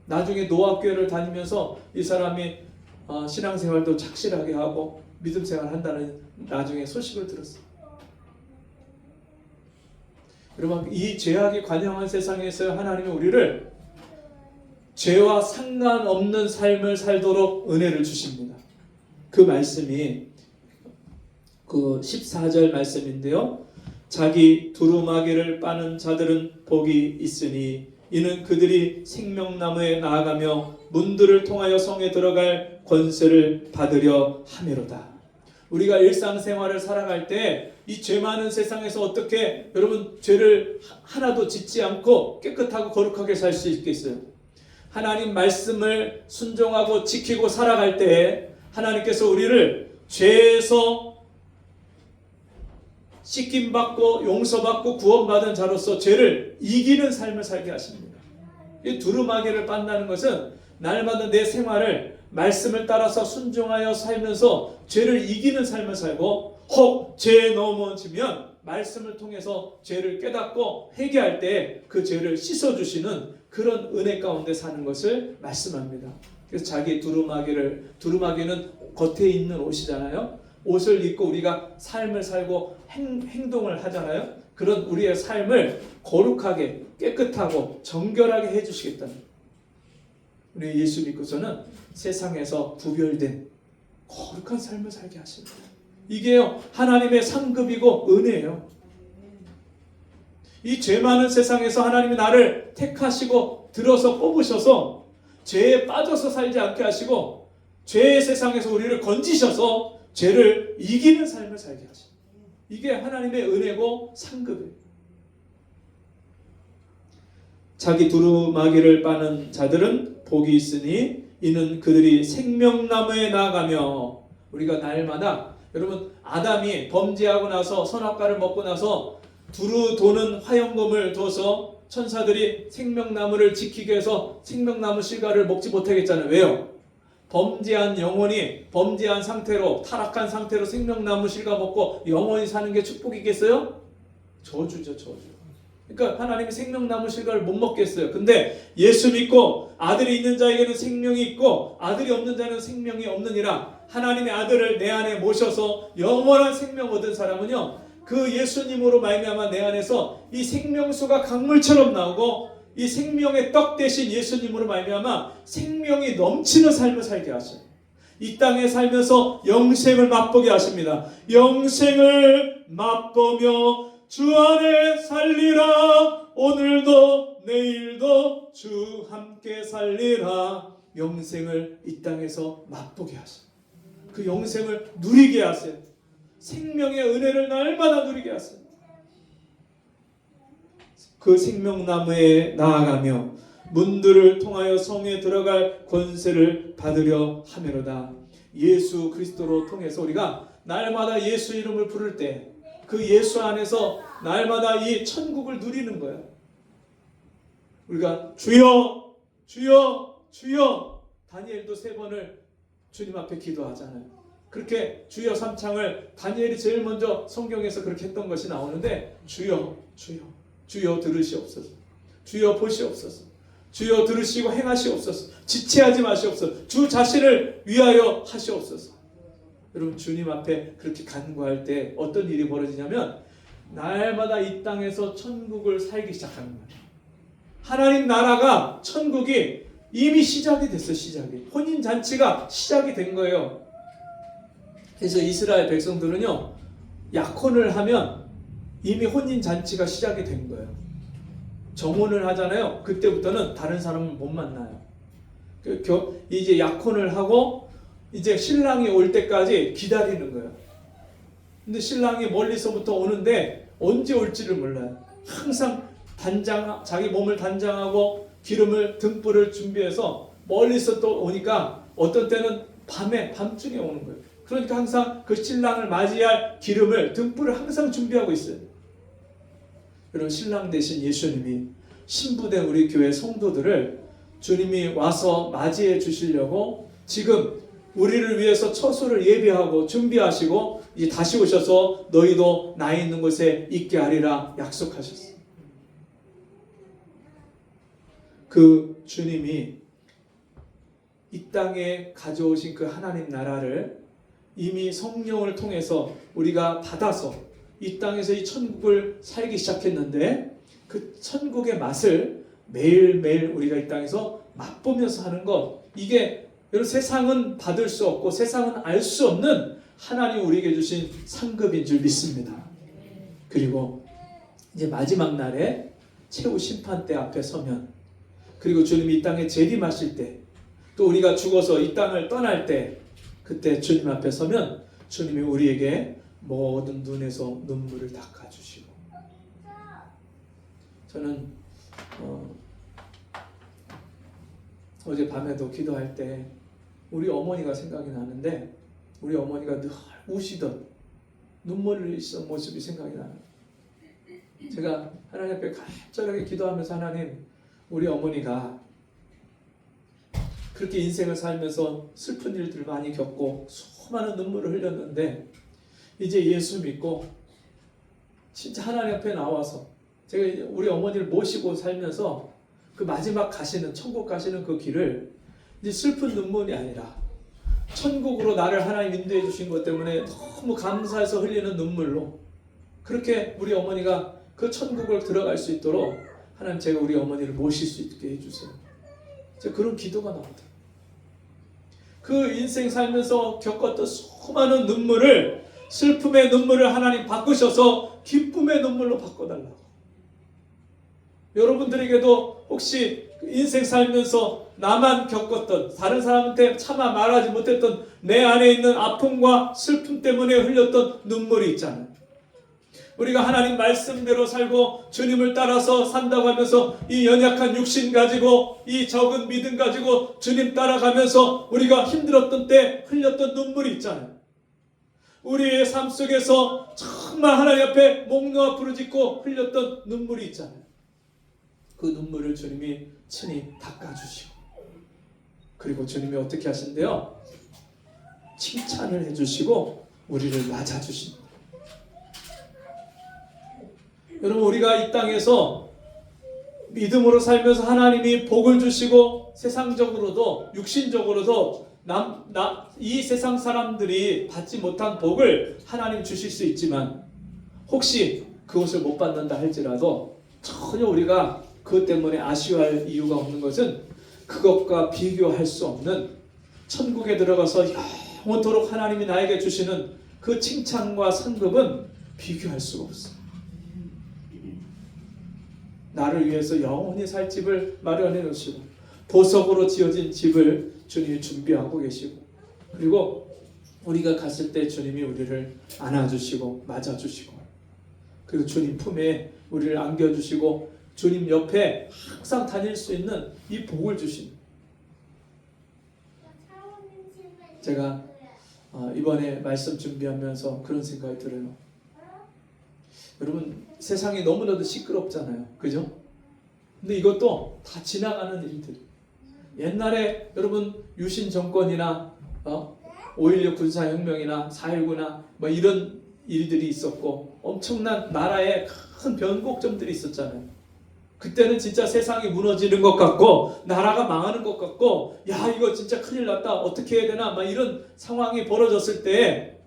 나중에 노아교회를 다니면서 이 사람이 신앙생활도 착실하게 하고 믿음생활을 한다는 나중에 소식을 들었어요. 여러분, 이 죄악이 관영한 세상에서 하나님이 우리를 죄와 상관없는 삶을 살도록 은혜를 주십니다. 그 말씀이 그 14절 말씀인데요, 자기 두루마기를 빠는 자들은 복이 있으니 이는 그들이 생명나무에 나아가며 문들을 통하여 성에 들어갈 권세를 받으려 함이로다. 우리가 일상생활을 살아갈 때 이 죄 많은 세상에서 어떻게 여러분 죄를 하나도 짓지 않고 깨끗하고 거룩하게 살 수 있겠어요? 하나님 말씀을 순종하고 지키고 살아갈 때 하나님께서 우리를 죄에서 씻김받고 용서받고 구원받은 자로서 죄를 이기는 삶을 살게 하십니다. 이 두루마기를 빤다는 것은 날마다 내 생활을 말씀을 따라서 순종하여 살면서 죄를 이기는 삶을 살고, 혹 죄에 넘어지면 말씀을 통해서 죄를 깨닫고 회개할 때 그 죄를 씻어주시는 그런 은혜 가운데 사는 것을 말씀합니다. 그래서 자기 두루마기는 겉에 있는 옷이잖아요. 옷을 입고 우리가 삶을 살고 행동을 하잖아요. 그런 우리의 삶을 거룩하게 깨끗하고 정결하게 해주시겠다는, 우리 예수 믿고서는 세상에서 구별된 거룩한 삶을 살게 하십니다. 이게요 하나님의 상급이고 은혜예요. 이 죄 많은 세상에서 하나님이 나를 택하시고 들어서 뽑으셔서 죄에 빠져서 살지 않게 하시고, 죄의 세상에서 우리를 건지셔서 죄를 이기는 삶을 살게 하십니다. 이게 하나님의 은혜고 상급이에요. 자기 두루마기를 빠는 자들은 복이 있으니 이는 그들이 생명나무에 나아가며, 우리가 날마다 여러분 아담이 범죄하고 나서 선악과를 먹고 나서 두루 도는 화영검을 둬서 천사들이 생명나무를 지키기 위해서 생명나무 실과를 먹지 못하게 했잖아요. 왜요? 범죄한 영혼이 범죄한 상태로, 타락한 상태로 생명나무 실과 먹고 영원히 사는 게 축복이겠어요? 저주죠, 저주. 그러니까 하나님이 생명나무 실과를 못 먹겠어요. 근데 예수 믿고 아들이 있는 자에게는 생명이 있고 아들이 없는 자는 생명이 없느니라. 하나님의 아들을 내 안에 모셔서 영원한 생명 얻은 사람은요, 그 예수님으로 말미암아 내 안에서 이 생명수가 강물처럼 나오고, 이 생명의 떡 대신 예수님으로 말미암아 생명이 넘치는 삶을 살게 하셔요. 이 땅에 살면서 영생을 맛보게 하십니다. 영생을 맛보며 주 안에 살리라. 오늘도 내일도 주 함께 살리라. 영생을 이 땅에서 맛보게 하셔요. 그 영생을 누리게 하세요. 생명의 은혜를 날마다 누리게 하세요. 그 생명나무에 나아가며 문들을 통하여 성에 들어갈 권세를 받으려 하매로다. 예수 그리스도로 통해서 우리가 날마다 예수 이름을 부를 때 그 예수 안에서 날마다 이 천국을 누리는 거예요. 우리가 주여 주여 주여, 다니엘도 3번을 주님 앞에 기도하잖아요. 그렇게 주여 3창을 다니엘이 제일 먼저 성경에서 그렇게 했던 것이 나오는데, 주여 주여 주여 들으시옵소서, 주여 보시옵소서, 주여 들으시고 행하시옵소서, 지체하지 마시옵소서, 주 자신을 위하여 하시옵소서. 여러분 주님 앞에 그렇게 간구할 때 어떤 일이 벌어지냐면 날마다 이 땅에서 천국을 살기 시작하는 거예요. 하나님 나라가, 천국이 이미 시작이 됐어요. 시작이, 혼인잔치가 시작이 된 거예요. 그래서 이스라엘 백성들은요, 약혼을 하면 이미 혼인잔치가 시작이 된 거예요. 정혼을 하잖아요. 그때부터는 다른 사람을 못 만나요. 이제 약혼을 하고 이제 신랑이 올 때까지 기다리는 거예요. 근데 신랑이 멀리서부터 오는데 언제 올지를 몰라요. 항상 자기 몸을 단장하고 기름을 등불을 준비해서 멀리서 또 오니까 어떤 때는 밤중에 오는 거예요. 그러니까 항상 그 신랑을 맞이할 기름을, 등불을 항상 준비하고 있어요. 여러분 신랑 대신 예수님이 신부된 우리 교회 성도들을 주님이 와서 맞이해 주시려고 지금 우리를 위해서 처소를 예비하고 준비하시고 이제 다시 오셔서 너희도 나 있는 곳에 있게 하리라 약속하셨어요. 그 주님이 이 땅에 가져오신 그 하나님 나라를 이미 성령을 통해서 우리가 받아서 이 땅에서 이 천국을 살기 시작했는데, 그 천국의 맛을 매일매일 우리가 이 땅에서 맛보면서 하는 것, 이게 여러분 세상은 받을 수 없고 세상은 알 수 없는 하나님 우리에게 주신 상급인 줄 믿습니다. 그리고 이제 마지막 날에 최후 심판대 앞에 서면, 그리고 주님이 이 땅에 재림하실 때, 또 우리가 죽어서 이 땅을 떠날 때, 그때 주님 앞에 서면 주님이 우리에게 모든 눈에서 눈물을 닦아주시고. 저는 어제 밤에도 기도할 때 우리 어머니가 생각이 나는데, 우리 어머니가 늘 우시던 눈물을 흘리시던 모습이 생각이 나요. 제가 하나님 앞에 간절하게 기도하면서, 하나님, 우리 어머니가 그렇게 인생을 살면서 슬픈 일들을 많이 겪고 수많은 눈물을 흘렸는데 이제 예수 믿고 진짜 하나님 앞에 나와서 제가 우리 어머니를 모시고 살면서 그 마지막 가시는, 천국 가시는 그 길을 이제 슬픈 눈물이 아니라 천국으로 나를 하나님 인도해 주신 것 때문에 너무 감사해서 흘리는 눈물로, 그렇게 우리 어머니가 그 천국을 들어갈 수 있도록 하나님, 제가 우리 어머니를 모실 수 있게 해주세요. 제가 그런 기도가 나옵니다. 그 인생 살면서 겪었던 수많은 눈물을, 슬픔의 눈물을 하나님 바꾸셔서 기쁨의 눈물로 바꿔달라고. 여러분들에게도 혹시 인생 살면서 나만 겪었던, 다른 사람한테 차마 말하지 못했던 내 안에 있는 아픔과 슬픔 때문에 흘렸던 눈물이 있잖아요. 우리가 하나님 말씀대로 살고 주님을 따라서 산다고 하면서 이 연약한 육신 가지고, 이 적은 믿음 가지고 주님 따라가면서 우리가 힘들었던 때 흘렸던 눈물이 있잖아요. 우리의 삶 속에서 정말 하나님 앞에 목 놓아 부르짖고 흘렸던 눈물이 있잖아요. 그 눈물을 주님이 친히 닦아주시고, 그리고 주님이 어떻게 하신대요? 칭찬을 해주시고 우리를 맞아주십니다. 여러분, 우리가 이 땅에서 믿음으로 살면서 하나님이 복을 주시고 세상적으로도 육신적으로도 이 세상 사람들이 받지 못한 복을 하나님 주실 수 있지만, 혹시 그것을 못 받는다 할지라도 전혀 우리가 그것 때문에 아쉬워할 이유가 없는 것은, 그것과 비교할 수 없는 천국에 들어가서 영원토록 하나님이 나에게 주시는 그 칭찬과 상급은 비교할 수가 없어요. 나를 위해서 영원히 살 집을 마련해 놓으시고, 보석으로 지어진 집을 주님이 준비하고 계시고, 그리고 우리가 갔을 때 주님이 우리를 안아주시고 맞아주시고, 그리고 주님 품에 우리를 안겨주시고 주님 옆에 항상 다닐 수 있는 이 복을 주신. 제가 이번에 말씀 준비하면서 그런 생각이 들어요. 여러분, 세상이 너무나도 시끄럽잖아요. 그죠? 근데 이것도 다 지나가는 일들. 옛날에 여러분 유신 정권이나 5.16 군사혁명이나 4.19나 뭐 이런 일들이 있었고 엄청난 나라에 큰 변곡점들이 있었잖아요. 그때는 진짜 세상이 무너지는 것 같고 나라가 망하는 것 같고, 야, 이거 진짜 큰일 났다, 어떻게 해야 되나, 막 이런 상황이 벌어졌을 때,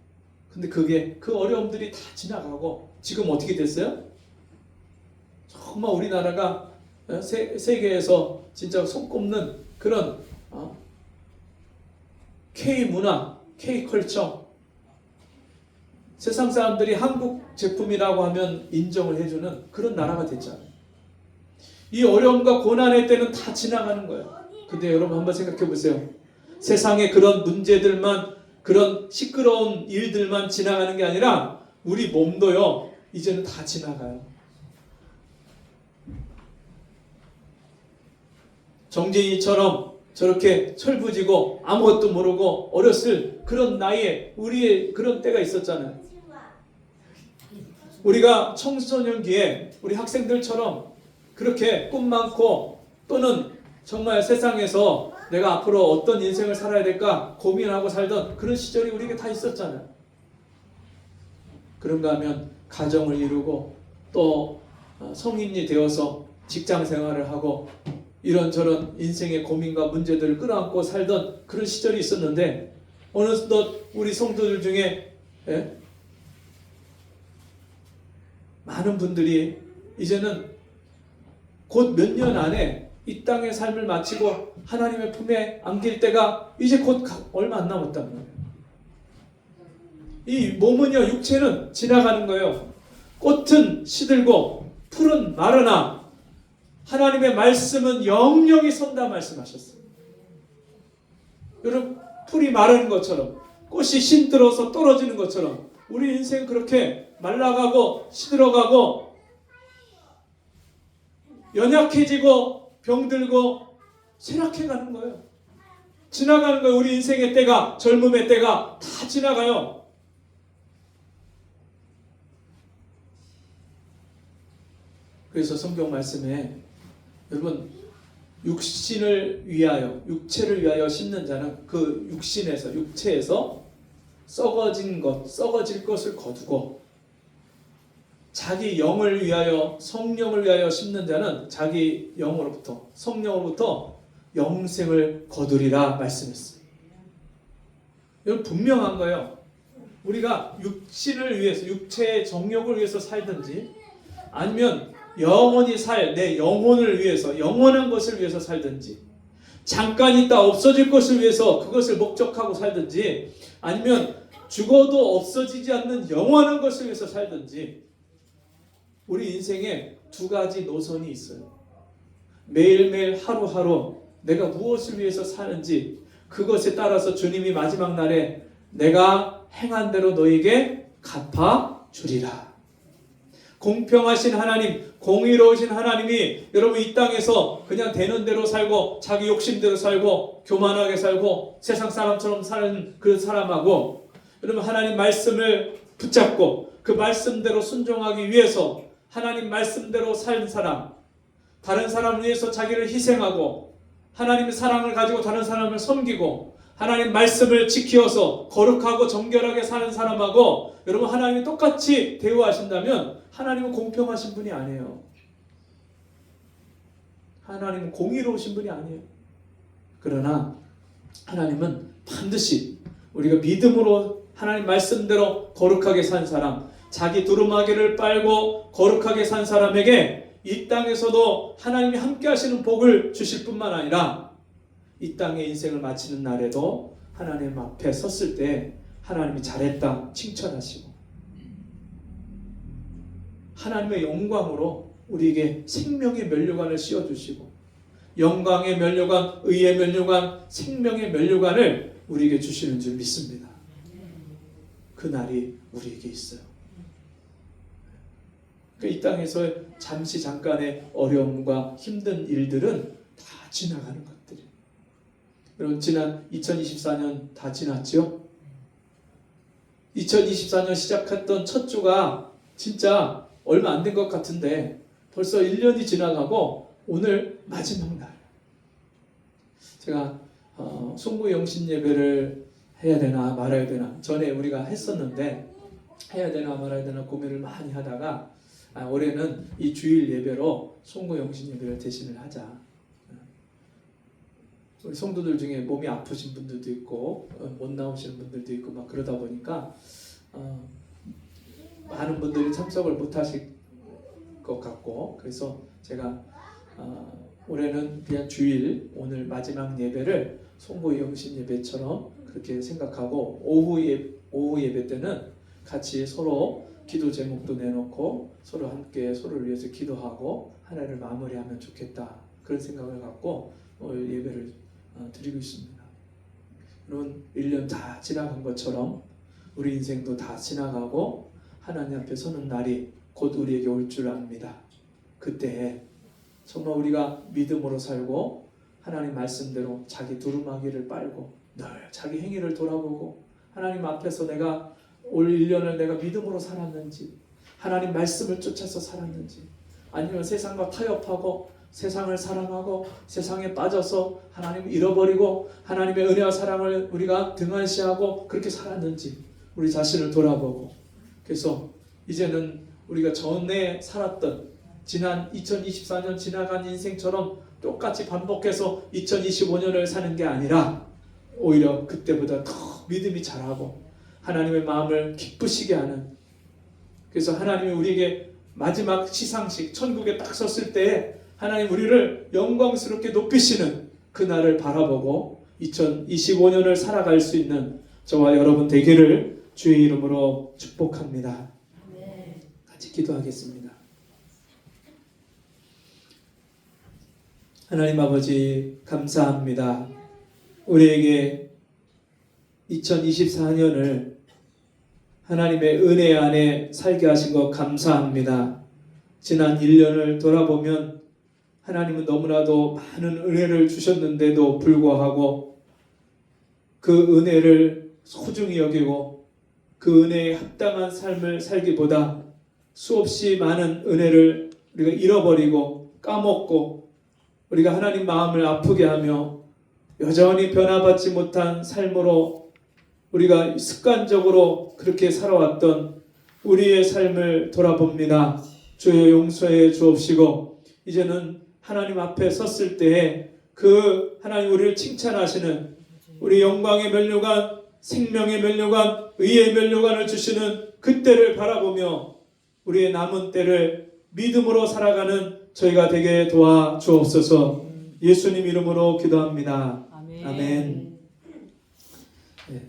근데 그 어려움들이 다 지나가고 지금 어떻게 됐어요? 정말 우리나라가 세계에서 진짜 손꼽는 그런 K-문화, K-컬처, 세상 사람들이 한국 제품이라고 하면 인정을 해주는 그런 나라가 됐잖아요. 이 어려움과 고난의 때는 다 지나가는 거예요. 근데 여러분 한번 생각해 보세요. 세상에 그런 문제들만, 그런 시끄러운 일들만 지나가는 게 아니라 우리 몸도요, 이제는 다 지나가요. 정재인이처럼 저렇게 철부지고 아무것도 모르고 어렸을 그런 나이에 우리의 그런 때가 있었잖아요. 우리가 청소년기에 우리 학생들처럼 그렇게 꿈 많고, 또는 정말 세상에서 내가 앞으로 어떤 인생을 살아야 될까 고민하고 살던 그런 시절이 우리에게 다 있었잖아요. 그런가 하면 가정을 이루고 또 성인이 되어서 직장 생활을 하고 이런저런 인생의 고민과 문제들을 끌어안고 살던 그런 시절이 있었는데, 어느덧 우리 성도들 중에 많은 분들이 이제는 곧 몇 년 안에 이 땅의 삶을 마치고 하나님의 품에 안길 때가 이제 곧 얼마 안 남았단 말이에요. 이 몸은요, 육체는 지나가는 거예요. 꽃은 시들고 풀은 마르나 하나님의 말씀은 영영이 선다 말씀하셨어요. 여러분, 풀이 마르는 것처럼, 꽃이 신들어서 떨어지는 것처럼 우리 인생 그렇게 말라가고 시들어가고 연약해지고 병들고 쇠락해가는 거예요. 지나가는 거예요. 우리 인생의 때가, 젊음의 때가 다 지나가요. 그래서 성경 말씀에 여러분 육신을 위하여, 육체를 위하여 심는 자는 그 육신에서, 육체에서 썩어진 것, 썩어질 것을 거두고 자기 영을 위하여, 성령을 위하여 심는 자는 자기 영으로부터, 성령으로부터 영생을 거두리라 말씀했어요. 이건 분명한 거예요. 우리가 육신을 위해서, 육체의 정욕을 위해서 살든지 아니면 영원히 살 내 영혼을 위해서, 영원한 것을 위해서 살든지, 잠깐 있다 없어질 것을 위해서 그것을 목적하고 살든지, 아니면 죽어도 없어지지 않는 영원한 것을 위해서 살든지, 우리 인생에 두 가지 노선이 있어요. 매일매일 하루하루 내가 무엇을 위해서 사는지 그것에 따라서 주님이 마지막 날에 내가 행한 대로 너에게 갚아주리라. 공평하신 하나님, 공의로우신 하나님이 여러분 이 땅에서 그냥 되는 대로 살고 자기 욕심대로 살고 교만하게 살고 세상 사람처럼 사는 그 사람하고, 여러분 하나님 말씀을 붙잡고 그 말씀대로 순종하기 위해서 하나님 말씀대로 산 사람, 다른 사람을 위해서 자기를 희생하고 하나님의 사랑을 가지고 다른 사람을 섬기고 하나님 말씀을 지키어서 거룩하고 정결하게 사는 사람하고 여러분 하나님이 똑같이 대우하신다면 하나님은 공평하신 분이 아니에요. 하나님은 공의로우신 분이 아니에요. 그러나 하나님은 반드시 우리가 믿음으로 하나님 말씀대로 거룩하게 산 사람, 자기 두루마기를 빨고 거룩하게 산 사람에게 이 땅에서도 하나님이 함께 하시는 복을 주실 뿐만 아니라 이 땅의 인생을 마치는 날에도 하나님 앞에 섰을 때 하나님이 잘했다 칭찬하시고 하나님의 영광으로 우리에게 생명의 면류관을 씌워주시고 영광의 면류관, 의의 면류관, 생명의 면류관을 우리에게 주시는 줄 믿습니다. 그 날이 우리에게 있어요. 이 땅에서 잠시 잠깐의 어려움과 힘든 일들은 다 지나가는 것들이에요. 여러분 지난 2024년 다 지났죠? 2024년 시작했던 첫 주가 진짜 얼마 안 된 것 같은데 벌써 1년이 지나가고 오늘 마지막 날. 제가 송구 영신 예배를 해야 되나 말아야 되나 전에 우리가 했었는데 해야 되나 말아야 되나 고민을 많이 하다가 올해는 이 주일 예배로 송구 영신 예배를 대신을 하자. 우리 성도들 중에 몸이 아프신 분들도 있고 못 나오시는 분들도 있고 막 그러다 보니까 많은 분들이 참석을 못 하실 것 같고, 그래서 제가 올해는 그냥 주일 오늘 마지막 예배를 송구 영신 예배처럼 그렇게 생각하고 오후 예배 때는 같이 서로 기도 제목도 내놓고 서로 함께 서로를 위해서 기도하고 하나를 마무리하면 좋겠다, 그런 생각을 갖고 오늘 예배를 드리고 있습니다. 여러분 1년 다 지나간 것처럼 우리 인생도 다 지나가고 하나님 앞에 서는 날이 곧 우리에게 올 줄 압니다. 그때 정말 우리가 믿음으로 살고 하나님 말씀대로 자기 두루마기를 빨고 늘 자기 행위를 돌아보고 하나님 앞에서 내가 올 1년을 내가 믿음으로 살았는지, 하나님 말씀을 쫓아서 살았는지, 아니면 세상과 타협하고 세상을 사랑하고 세상에 빠져서 하나님을 잃어버리고 하나님의 은혜와 사랑을 우리가 등한시하고 그렇게 살았는지 우리 자신을 돌아보고, 그래서 이제는 우리가 전에 살았던 지난 2024년 지나간 인생처럼 똑같이 반복해서 2025년을 사는 게 아니라 오히려 그때보다 더 믿음이 자라고 하나님의 마음을 기쁘시게 하는, 그래서 하나님이 우리에게 마지막 시상식 천국에 딱 섰을 때 하나님 우리를 영광스럽게 높이시는 그날을 바라보고 2025년을 살아갈 수 있는 저와 여러분 되기를 주의 이름으로 축복합니다. 같이 기도하겠습니다. 하나님 아버지 감사합니다. 우리에게 2024년을 하나님의 은혜 안에 살게 하신 것 감사합니다. 지난 1년을 돌아보면 하나님은 너무나도 많은 은혜를 주셨는데도 불구하고 그 은혜를 소중히 여기고 그 은혜에 합당한 삶을 살기보다 수없이 많은 은혜를 우리가 잃어버리고 까먹고 우리가 하나님 마음을 아프게 하며 여전히 변화받지 못한 삶으로 우리가 습관적으로 그렇게 살아왔던 우리의 삶을 돌아봅니다. 주여 용서해 주옵시고 이제는 하나님 앞에 섰을 때에 그 하나님 우리를 칭찬하시는 우리 영광의 면류관, 생명의 면류관, 의의 면류관을 주시는 그때를 바라보며 우리의 남은 때를 믿음으로 살아가는 저희가 되게 도와 주옵소서. 예수님 이름으로 기도합니다. 아멘. 네.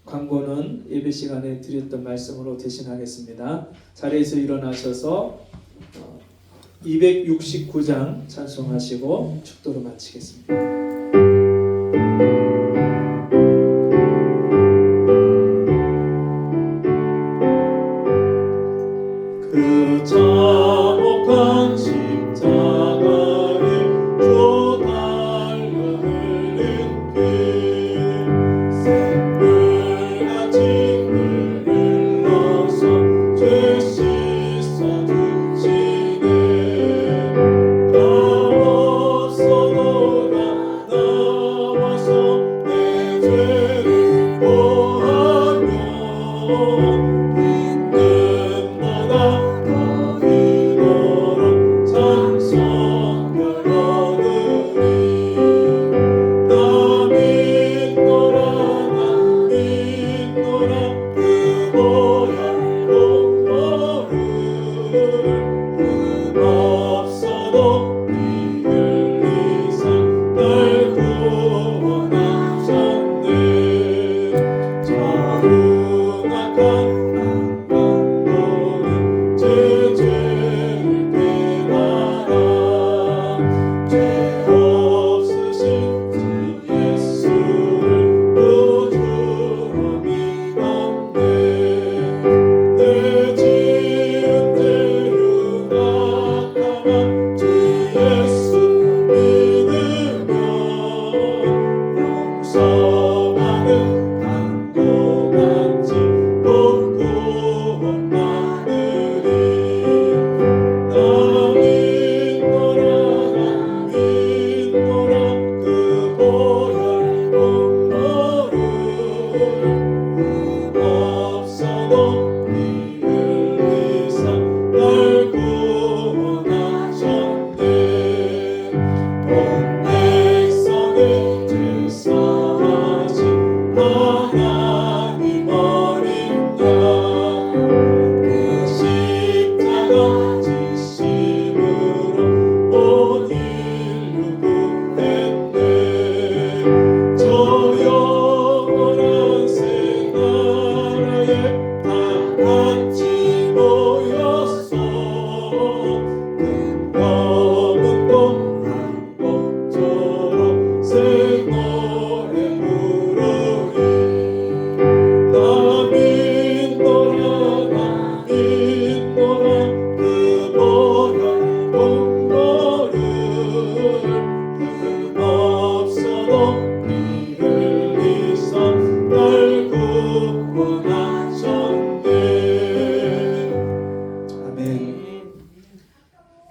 광고는 예배 시간에 드렸던 말씀으로 대신하겠습니다. 자리에서 일어나셔서 269장 찬송하시고 축도로 마치겠습니다. 그 참혹한 십자가에 주 달려 흘린 피 샘물같이 흘러서 죄 씻어주시네. 나 없어도 나와서 내 죄를 보하며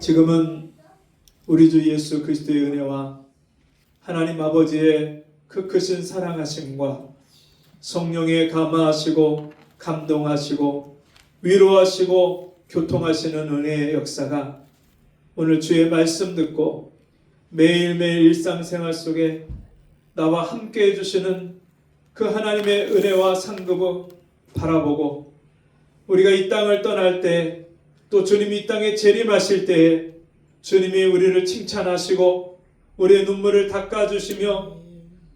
지금은 우리 주 예수 그리스도의 은혜와 하나님 아버지의 그 크신 사랑하심과 성령의 감화하시고 감동하시고 위로하시고 교통하시는 은혜의 역사가 오늘 주의 말씀 듣고 매일매일 일상생활 속에 나와 함께 해주시는 그 하나님의 은혜와 상급을 바라보고 우리가 이 땅을 떠날 때 또 주님이 이 땅에 재림하실 때에 주님이 우리를 칭찬하시고 우리의 눈물을 닦아주시며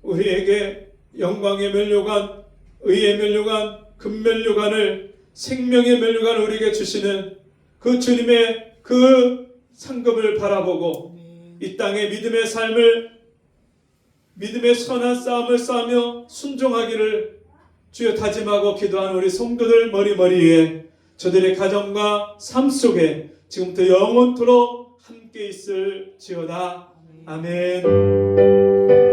우리에게 영광의 면류관, 의의 면류관, 금면류관을 생명의 면류관을 우리에게 주시는 그 주님의 그 상급을 바라보고 이 땅의 믿음의 삶을 믿음의 선한 싸움을 싸우며 순종하기를 주여 다짐하고 기도하는 우리 성도들 머리머리에 저들의 가정과 삶 속에 지금부터 영원토록 함께 있을지어다. 아멘.